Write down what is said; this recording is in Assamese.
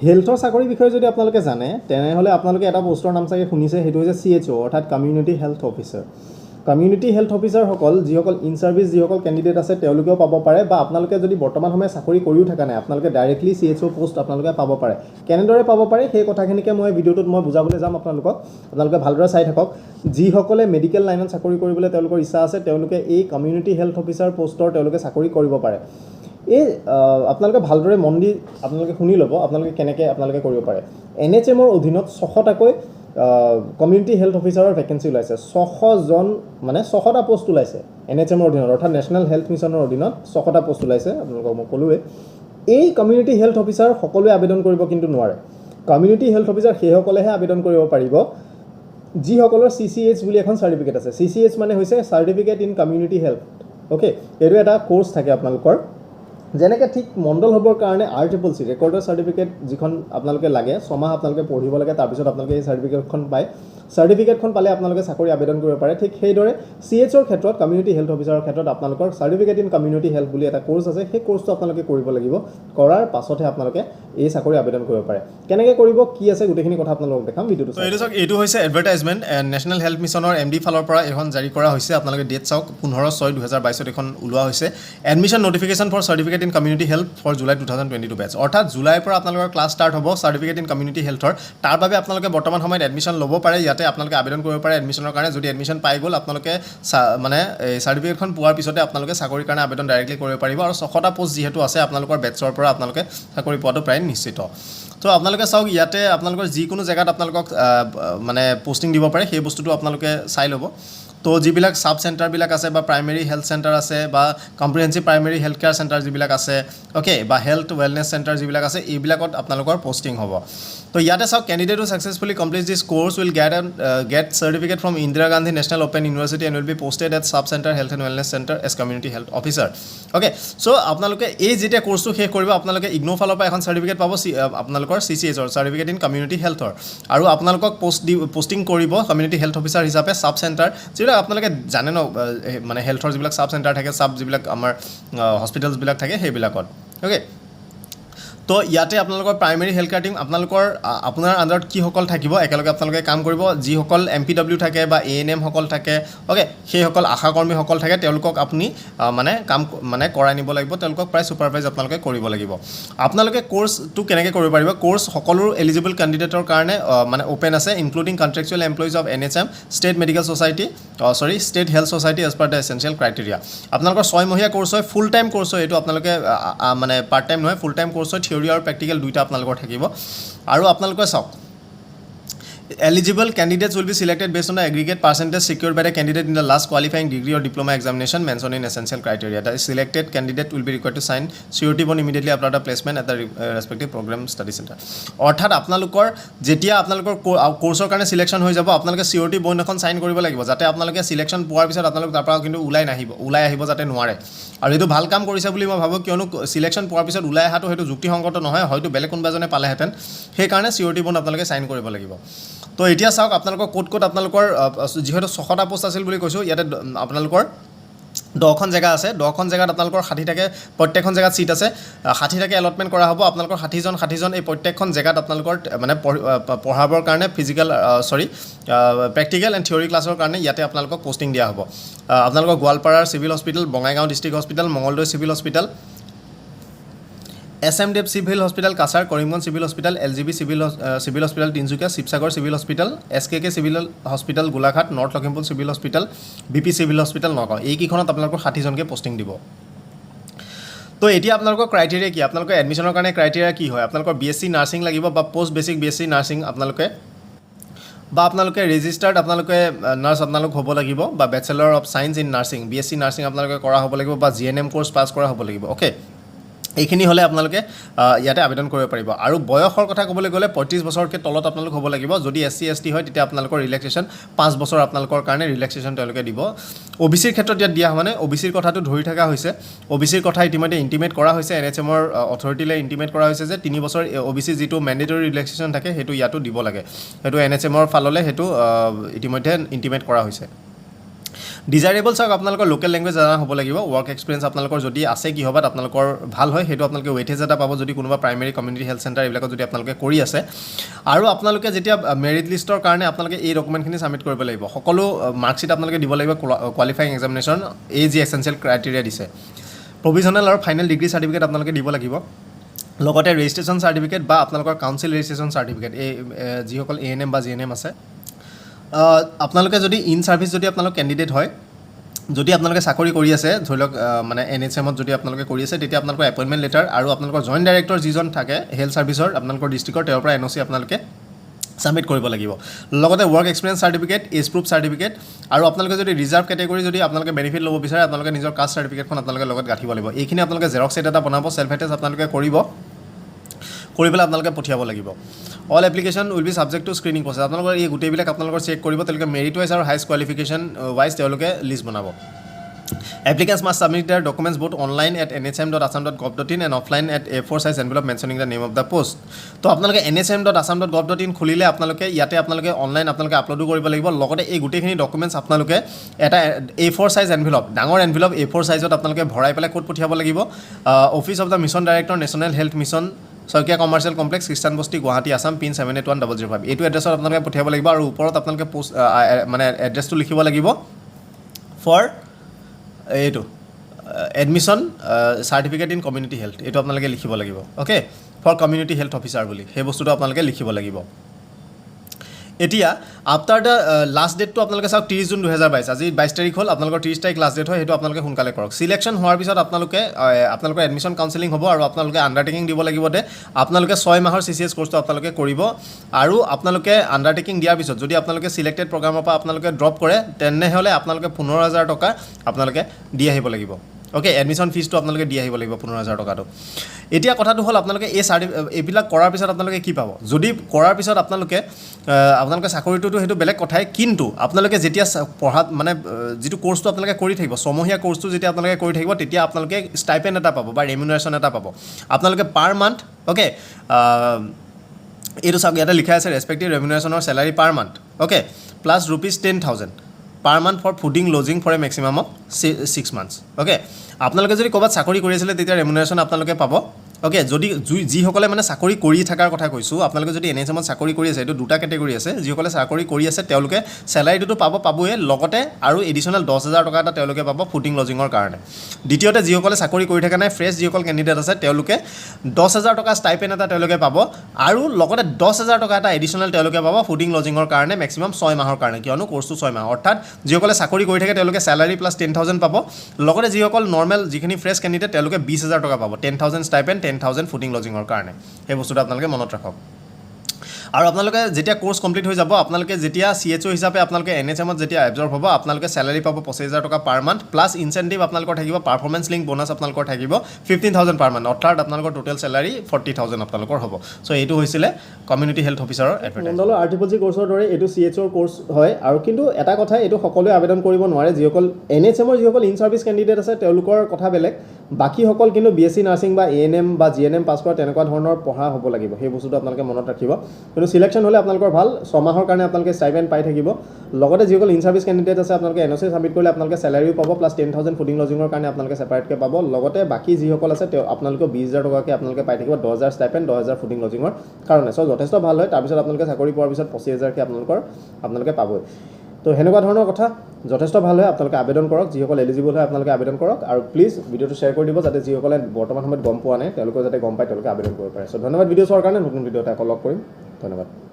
হেল্থৰ চাকৰিৰ বিষয়ে যদি আপোনালোকে জানে তেনেহ'লে আপোনালোকে এটা পোষ্টৰ নাম চাগে শুনিছে, সেইটো হৈছে CHO অৰ্থাৎ community health officer. Community health অফিচাৰসকল যিসকল ইন ছাৰ্ভিচ যিসকল কেণ্ডিডেট আছে তেওঁলোকেও পাব পাৰে, বা আপোনালোকে যদি বৰ্তমান সময়ত চাকৰি কৰিও থকা নাই আপোনালোকে ডাইৰেক্টলি CHO পোষ্ট আপোনালোকে পাব পাৰে। কেনেদৰে পাব পাৰে সেই কথাখিনিকে মই ভিডিঅ'টোত বুজাবলৈ যাম আপোনালোকক। আপোনালোকে ভালদৰে চাই থাকক। যিসকলে মেডিকেল লাইনত চাকৰি কৰিবলৈ তেওঁলোকৰ ইচ্ছা আছে তেওঁলোকে এই কমিউনিটি হেল্থ অফিচাৰ পোষ্টৰ তেওঁলোকে চাকৰি কৰিব পাৰে। এই আপোনালোকে ভালদৰে মন দি আপোনালোকে শুনি ল'ব আপোনালোকে কেনেকৈ আপোনালোকে কৰিব পাৰে। NHMৰ অধীনত 600টাকৈ কমিউনিটি হেল্থ অফিচাৰৰ ভেকেঞ্চি ওলাইছে। 600জন মানে 600টা পোষ্ট ওলাইছে NHMৰ অধীনত, অৰ্থাৎ নেশ্যনেল হেল্থ মিছনৰ অধীনত 600টা পোষ্ট ওলাইছে। আপোনালোকক মই ক'লোৱে এই কমিউনিটি হেল্থ অফিচাৰ সকলোৱে আবেদন কৰিব কিন্তু নোৱাৰে। কমিউনিটি হেল্থ অফিচাৰ সেইসকলেহে আবেদন কৰিব পাৰিব যিসকলৰ CCH বুলি এখন চাৰ্টিফিকেট আছে। CCH মানে হৈছে certificate in community health. Okay, এইটো এটা কোৰ্চ থাকে আপোনালোকৰ। যেনেকৈ ঠিক মণ্ডল হ'বৰ কাৰণে RCCC ৰেকৰ্ডৰ চাৰ্টিফিকেট যিখন আপোনালোকে লাগে 6 মাহ আপোনালোকে পঢ়িব লাগে, তাৰপিছত আপোনালোকে এই চাৰ্টিফিকেটখন পায়। চাৰ্টিফিকেটখন পালে আপোনালোকে চাকৰি আবেদন কৰিব পাৰে। ঠিক সেইদৰে CHOৰ ক্ষেত্ৰত কমিউনিটি হেল্থ অফিচাৰৰ ক্ষেত্ৰত আপোনালোকৰ চাৰ্টিফিকেট ইন কমিউনিটি হেল্থ বুলি এটা কোৰ্চ আছে। সেই কোৰ্চটো আপোনালোকে কৰিব লাগিব। কৰাৰ পাছতহে আপোনালোকে এই চাকৰি আবেদন কৰিব পাৰে। কেনেকৈ কৰিব কি আছে গোটেইখিনি কথা আপোনালোকক দেখাম ভিডিঅ'টো। এইটো হৈছে এডভাৰটাইজমেণ্ট নেশ্যনেল হেল্থ মিছনৰ MD ফালৰ পৰা এখন জাৰি কৰা হৈছে। আপোনালোকে ডেট চাওক 15/6/2022 এখন ওলোৱা হৈছে। Admission notification for certificate in community health for July 2022 batch, অৰ্থাৎ জুলাইৰ পৰা আপোনালোকৰ ক্লাছ ষ্টাৰ্ট হ'ব চাৰ্টিফিকেট ইন কমিউনিটি হেল্থৰ। তাৰ বাবে আপোনালোকে বৰ্তমান সময়ত এডমিশ্যন ল'ব পাৰে। ইয়াতে আপোনালোকে আবেদন কৰিব পাৰে এডমিশ্যনৰ কাৰণে। যদি এডমিশ্যন পাই গ'ল আপোনালোকে মানে এই চাৰ্টিফিকেটখন পোৱাৰ পিছতে আপোনালোকে চাকৰিৰ কাৰণে আবেদন ডাইৰেক্টলি কৰিব পাৰিব। আৰু 600টা পোষ্ট যিহেতু আছে আপোনালোকৰ বেটছৰ পৰা আপোনালোকে চাকৰি পোৱাটো প্ৰায় নিশ্চিত। তো আপোনালোকে চাওক ইয়াতে আপোনালোকৰ যিকোনো জেগাত আপোনালোকক মানে পোষ্টিং দিব পাৰে সেই বস্তুটো আপোনালোকে চাই ল'ব। তো যিবিলাক সাব চেণ্টাৰবিলাক আছে বা প্ৰাইমেৰী হেল্থ চেণ্টাৰ আছে বা comprehensive primary health care centre যিবিলাক আছে, অ'কে, বা হেল্থ ৱেলনেছ চেণ্টাৰ যিবিলাক আছে এইবিলাকত আপোনালোকৰ পোষ্টিং হ'ব। তো ইয়াতে চাওক candidate who successfully complete this course will get certificate from Indira Gandhi National Open University and will be posted at sub centre health and wellness centre as community health officer. Okay, so' আপোনালোকে এই যেতিয়া কোৰ্চটো শেষ কৰিব আপোনালোকে ইগনো ফালৰ পৰা এখন চাৰ্টিফিকেট পাব আপোনালোকৰ CCHৰ চাৰ্টিফিকেট ইন কমিউনিটি হেল্থৰ। আৰু আপোনালোকক পোষ্টিং কৰিব কমিউনিটি হেল্থ অফিচাৰ হিচাপে সাব চেণ্টাৰ যিবিলাক আপোনালোকে জানে ন, মানে হেল্থৰ যিবিলাক সাব চেণ্টাৰ থাকে, যিবিলাক আমাৰ হস্পিটেলছবিলাক থাকে সেইবিলাকত। অ'কে, তো ইয়াতে আপোনালোকৰ প্ৰাইমেৰী হেল্থ কেয়াৰ টিম আপোনাৰ আণ্ডাৰত কিসকল থাকিব একেলগে আপোনালোকে কাম কৰিব। যিসকল MPW থাকে বা ANM সকল থাকে, অ'কে, সেইসকল আশাকৰ্মীসকল থাকে তেওঁলোকক আপুনি কাম কৰাই নিব লাগিব। তেওঁলোকক প্ৰায় ছুপাৰভাইজ আপোনালোকে কৰিব লাগিব। আপোনালোকে কোৰ্চটো কেনেকৈ কৰিব পাৰিব? কোৰ্চ সকলো এলিজিবল কেণ্ডিডেটৰ কাৰণে অ'পেন আছে, including contractual employees of NHM, state medical society, state health society as per the essential criteria. আপোনালোকৰ 6 মহীয়া কোৰ্চ হয়, ফুল টাইম কোৰ্চ হয়। এইটো আপোনালোকে পাৰ্ট টাইম নহয়, ফুল টাইম কোৰ্চ হয়। থিয়ৰী আৰু প্ৰেক্টিকেল দুইটা আপোনালোকৰ থাকিব। আৰু আপোনালোকে চাওক eligible candidates will be selected based on the aggregate percentage secured by the candidate in the last qualifying degree or diploma examination mentioned in essential criteria. The selected candidate will be required to sign surety bond immediately after the placement at the respective program study center. অৰ্থাৎ আপোনালোকৰ যেতিয়া আপোনালোকৰ কোৰ্চৰ কাৰণে সিলেকশ্যন হৈ যাব আপোনালোকে surety bond এখন সাইন কৰিব লাগিব, যাতে আপোনালোকে সিলেকশ্যন পোৱাৰ পিছত আপোনালোক তাৰ পৰা কিন্তু ওলাই আহিব যাতে নোৱাৰে। আৰু এইটো ভাল কাম কৰিছে বুলি মই ভাবোঁ, কিয়নো সিলেকশ্যন পোৱাৰ পিছত ওলাই অহাটো হয়তো যুক্তিসংগত নহয়, হয়তো বেলেগ কোনোবা এজনে পালেহেঁতেন। সেইকাৰণে surety bond আপোনালোকে সাইন কৰিব লাগিব। তো এতিয়া চাওক আপোনালোকৰ ক'ত আপোনালোকৰ যিহেতু 600টা পোষ্ট আছিল বুলি কৈছোঁ, ইয়াতে আপোনালোকৰ 10খন জেগা আছে। 10খন জেগাত আপোনালোকৰ 60 থাকে, প্ৰত্যেকখন জেগাত চিট আছে। 60 টাকে এলটমেণ্ট কৰা হ'ব। আপোনালোকৰ 60জন এই প্ৰত্যেকখন জেগাত আপোনালোকৰ পঢ়াবৰ কাৰণে প্ৰেক্টিকেল এণ্ড থিয়ৰী ক্লাছৰ কাৰণে ইয়াতে আপোনালোকক পোষ্টিং দিয়া হ'ব। আপোনালোকৰ গোৱালপাৰাৰ civil hospital, Bongaigaon district hospital, Mangaldoi civil hospital, SMDF civil hospital Cachar, Karimganj civil hospital, LGB civil hospital Tinsukia, Sivasagar civil hospital, SKK civil hospital Golaghat, North Lakhimpur civil hospital, BP civil hospital Nagaon, এইকেইখনত আপোনালোকৰ 60জনকৈ পোষ্টিং দিব। তো এতিয়া আপোনালোকৰ ক্ৰাইটেৰিয়া কি? আপোনালোকৰ এডমিশ্যনৰ কাৰণে ক্ৰাইটেৰিয়া কি হয়? আপোনালোকৰ BSc নাৰ্ছিং লাগিব বা পষ্ট বেচিক BSc নাৰ্ছিং আপোনালোকে ৰেজিষ্টাৰ্ড নাৰ্ছ আপোনালোক হ'ব লাগিব, বা bachelor of science in nursing BSc nursing আপোনালোকে কৰা হ'ব লাগিব, বা GNM কোৰ্চ পাছ কৰা হ'ব লাগিব। অ'কে, এইখিনি হ'লে আপোনালোকে ইয়াতে আবেদন কৰিব পাৰিব। আৰু বয়সৰ কথা ক'বলৈ গ'লে 35 বছৰতকৈ তলত আপোনালোক হ'ব লাগিব। যদি SC ST হয় তেতিয়া আপোনালোকৰ ৰিলেক্সেশ্যন 5 বছৰ আপোনালোকৰ কাৰণে ৰিলেক্সেশ্যন তেওঁলোকে দিব। OBCৰ ক্ষেত্ৰত ইয়াত দিয়া মানে OBCৰ কথাটো ধৰি থকা হৈছে। OBCৰ কথা ইতিমধ্যে ইণ্টিমেট কৰা হৈছে, NHMৰ অথৰিটিলৈ ইণ্টিমেট কৰা হৈছে যে 3 বছৰ OBC যিটো মেণ্ডেটৰী ৰিলেক্সেশ্যন থাকে সেইটো ইয়াতো দিব লাগে। সেইটো NHMৰ ফাললৈ সেইটো ইতিমধ্যে ইণ্টিমেট কৰা হৈছে। ডিজাইৰেবল চাওক আপোনালোকৰ লোকেল লেংগুৱেজ জানা হ'ব লাগিব ৱৰ্ক এক্সপিৰিয়েঞ্চ আপোনালোকৰ যদি আছে কিহবাত আপোনালোকৰ ভাল হয় সেইটো আপোনালোকে ৱেইটেজ এটা পাব যদি কোনোবা প্ৰাইমেৰী কমিউনিটি হেল্থ চেণ্টাৰ এইবিলাকত যদি আপোনালোকে কৰি আছে আৰু আপোনালোকে যেতিয়া মেৰিট লিষ্টৰ কাৰণে আপোনালোকে এই ডকুমেণ্টখিনি ছাবমিট কৰিব লাগিব সকলো মাৰ্কশ্বিট আপোনালোকে দিব লাগিব কোৱালিফাইং এক্সামিনেশ্যন এই যি এছেঞ্চিয়েল ক্ৰাইটেৰিয়া দিছে প্ৰভিজনেল আৰু ফাইনেল ডিগ্ৰী চাৰ্টিফিকেট আপোনালোকে দিব লাগিব লগতে ৰেজিষ্ট্ৰেশ্যন চাৰ্টিফিকেট বা আপোনালোকৰ কাউন্সিল ৰেজিষ্ট্ৰেশ্যন চাৰ্টিফিকেট এই যিসকল ANM বা GNM আছে আপোনালোকে যদি ইন ছাৰ্ভিচ যদি আপোনালোক কেণ্ডিডেট হয় যদি আপোনালোকে চাকৰি কৰি আছে ধৰি লওক মানে NHMত যদি আপোনালোকে কৰি আছে তেতিয়া আপোনালোকৰ এপইণ্টমেণ্ট লেটাৰ আৰু আপোনালোকৰ জইণ্ট ডাইৰেক্টৰ যিজন থাকে হেল্থ ছাৰ্ভিচৰ আপোনালোকৰ ডিষ্ট্ৰিক্টৰ তেওঁৰ পৰা NOC আপোনালোকে ছাবমিট কৰিব লাগিব লগতে work experience certificate age proof certificate আৰু আপোনালোকে যদি ৰিজাৰ্ভ কেটেগৰী যদি আপোনালোকে বেনিফিট ল'ব বিচাৰে আপোনালোকে নিজৰ কাষ্ট চাৰ্টিফিকেটখন আপোনালোকে লগত গাঁঠিব লাগিব এইখিনি আপোনালোকে জেৰক্স ছেট এটা বনাব ছেল্ফ এটেষ্ট আপোনালোকে কৰি পেলাই আপোনালোকে পঠিয়াব লাগিব all application will be subject to screening process আপোনালোকৰ এই গোটেইবিলাক আপোনালোকৰ চেক কৰিব তেওঁলোকে মেৰিট ৱাইজ আৰু হাইষ্ট কোৱালিফিকেশ্যন ৱাইজ তেওঁলোকে লিষ্ট বনাব Applicants must submit their documents both online at nhm.assam.gov.in and offline at A4 size envelope mentioning the name of the post. তো আপোনালোকে nhm.assam.gov.in খুলিলে আপোনালোকে ইয়াতে আপোনালোকে অনলাইন আপোনালোকে আপলোডো কৰিব লাগিব লগতে এই গোটেইখিনি ডকুমেণ্টছ আপোনালোকে এটা A4 সাইজ এনভেলপ ডাঙৰ এনভেলপ A4 সাইজত আপোনালোকে ভৰাই পেলাই ক'ত পঠিয়াব লাগিব office of the mission director national health mission Saikia commercial complex খ্ৰীষ্টান বস্তি গুৱাহাটী আছাম পিন 781005 এইটো এড্ৰেছত আপোনালোকে পঠিয়াব লাগিব আৰু ওপৰত আপোনালোকে পোষ্ট মানে এড্ৰেছটো লিখিব লাগিব ফৰ এইটো admission certificate in community health এইটো আপোনালোকে লিখিব লাগিব okay for community health officer বুলি সেই বস্তুটো আপোনালোকে লিখিব লাগিব এতিয়া আফটাৰ দ্য লাষ্ট ডেটটো আপোনালোকে চাওক 30 জুন 2022 আজি 22 তাৰিখ হ'ল আপোনালোকৰ 30 তাৰিখ লাষ্ট ডেট হয় সেইটো আপোনালোকে সোনকালে কৰক চিলেকশ্যন হোৱাৰ পিছত আপোনালোকৰ এডমিশ্যন কাউন্সেলিং হ'ব আৰু আপোনালোকে আণ্ডাৰটেকিং দিব লাগিব যে আপোনালোকে 6 মাহৰ CCS কোৰ্চটো আপোনালোকে কৰিব আৰু আপোনালোকে আণ্ডাৰটেকিং দিয়াৰ পিছত যদি আপোনালোকে সিলেক্টেড প্ৰগ্ৰামৰ পৰা আপোনালোকে ড্ৰপ কৰে তেনেহ'লে আপোনালোকে 15000 টকা আপোনালোকে দি আহিব লাগিব অ'কে এডমিশ্যন ফিজটো আপোনালোকে দি আহিব লাগিব 15000 টকাটো এতিয়া কথাটো হ'ল আপোনালোকে এইবিলাক কৰাৰ পিছত আপোনালোকে কি পাব যদি কৰাৰ পিছত আপোনালোকে চাকৰিটোতো সেইটো বেলেগ কথাই কিন্তু আপোনালোকে যেতিয়া পঢ়াত মানে যিটো কোৰ্চটো আপোনালোকে কৰি থাকিব ছমহীয়া কোৰ্চটো যেতিয়া আপোনালোকে কৰি থাকিব তেতিয়া আপোনালোকে ষ্টাইপেণ্ড এটা পাব বা ৰেমিউনাৰেশ্যন এটা পাব আপোনালোকে পাৰ মান্থ অ'কে এইটো চাওক ইয়াতে লিখা আছে ৰেচপেক্টিভ ৰেমিউনাৰেশ্যনৰ salary per month okay plus ₹10,000 per month for fooding lodging for a maximum of 6 months okay আপোনালোকে যদি ক'ৰবাত চাকৰি কৰি আছিলে তেতিয়া ৰেমিউনাৰেশ্যন আপোনালোকে পাব অ'কে যদি যিসকলে মানে চাকৰি কৰি থকাৰ কথা কৈছোঁ আপোনালোকে যদি NHMত চাকৰি কৰি আছে এইটো দুটা কেটেগৰী আছে যিসকলে চাকৰি কৰি আছে তেওঁলোকে চেলাৰীটোতো পাবই লগতে আৰু এডিশ্যনেল 10,000 টকা এটা তেওঁলোকে পাব ফুডিং লজিঙৰ কাৰণে দ্বিতীয়তে যিসকলে চাকৰি কৰি থকা নাই ফ্ৰেছ যিসকল কেণ্ডিডেট আছে তেওঁলোকে 10,000 টকা ষ্টাইপেণ্ড এটা তেওঁলোকে পাব আৰু লগতে 10,000 টকা এটা এডিশ্যনেল তেওঁলোকে পাব ফুডিং লজিঙৰ কাৰণে মেক্সিমাম 6 মাহৰ কাৰণে কিয়নো কোৰ্চটো 6 মাহ অৰ্থাৎ যিসকলে চাকৰি কৰি থাকে তেওঁলোকে চেলাৰী প্লাছ 10,000 পাব লগতে যিসকল নৰ্মেল যিখিনি ফ্ৰেছ কেণ্ডিডেট তেওঁলোকে 20,000 টকা পাব 10,000 ষ্টাইপেণ্ড 10,000 ফুডিং লজিঙৰ কাৰণে সেই বস্তুটো আপোনালোকে মনত ৰাখক আৰু আপোনালোকে যেতিয়া কোৰ্চ কমপ্লিট হৈ যাব আপোনালোকে যেতিয়া CHO হিচাপে আপোনালোকে NHMত যেতিয়া এবজৰ্ব হ'ব আপোনালোকে চেলাৰী পাব 25,000 টকা পাৰ মান্থ প্লাছ ইনচেণ্টিভ আপোনালোকৰ থাকিব পাৰফৰ্মেঞ্চ লিংক বোনাছ আপোনালোকৰ থাকিব 15,000 পাৰ মান্থ অৰ্থাৎ আপোনালোকৰ টোটেল চেলাৰী 40,000 আপোনালোকৰ হ'ব চ' এইটো হৈছিলে কমিউনিটি হেল্থ অফিচাৰৰ মণ্ডলৰ RTPG কোৰ্চৰ দৰে এইটো CHOৰ কোৰ্চ হয় আৰু কিন্তু এটা কথা এইটো সকলোৱে আবেদন কৰিব নোৱাৰে যিসকল NHMৰ যিসকল ইন ছাৰ্ভিচ কেণ্ডিডেট আছে তেওঁলোকৰ কথা বেলেগ বাকীসকল কিন্তু BSc নাৰ্ছিং বা ANM বা GNM পাছ কৰা তেনেকুৱা ধৰণৰ পঢ়া হ'ব লাগিব সেই বস্তুটো আপোনালোকে মনত ৰাখিব কিন্তু সিলেকশ্যন হ'লে আপোনালোকৰ ভাল 6 মাহৰ কাৰণে আপোনালোকে ষ্টাইপেণ্ড পাই থাকিব লগতে যিসকল ইন ছাৰ্ভিচ কেণ্ডিডেট আছে আপোনালোকে NOC ছাবমিট কৰিলে আপোনালোকে চেলাৰীও পাব প্লাছ 10,000 ফুডিং লজিঙৰ কাৰণে আপোনালোকে ছেপাৰেটকৈ পাব লগতে বাকী যিসকল আছে আপোনালোকে 20,000 টকাকৈ আপোনালোকে পাই থাকিব 10,000 ষ্টাইপেণ্ড 10,000 ফুডিং লজিঙৰ কাৰণে চ' যথেষ্ট ভাল হয় তাৰপিছত আপোনালোকে চাকৰি পোৱাৰ পিছত 25,000কৈ আপোনালোকে পাবই তো সেনেকুৱা ধৰণৰ কথা যথেষ্ট ভাল হয় আপোনালোকে আবেদন কৰক যিসকল এলিজিবল হয় আপোনালোকে আবেদন কৰক আৰু প্লিজ ভিডিঅ'টো শ্বেয়াৰ কৰি দিব যাতে যিসকলে বৰ্তমান সময়ত গম পোৱা নাই তেওঁলোকে যাতে গম পায় তেওঁলোকে আবেদন কৰিব পাৰে চ' ধন্যবাদ ভিডিঅ' চোৱাৰ কাৰণে নতুন ভিডিঅ' এটা লগ কৰিম ধন্যবাদ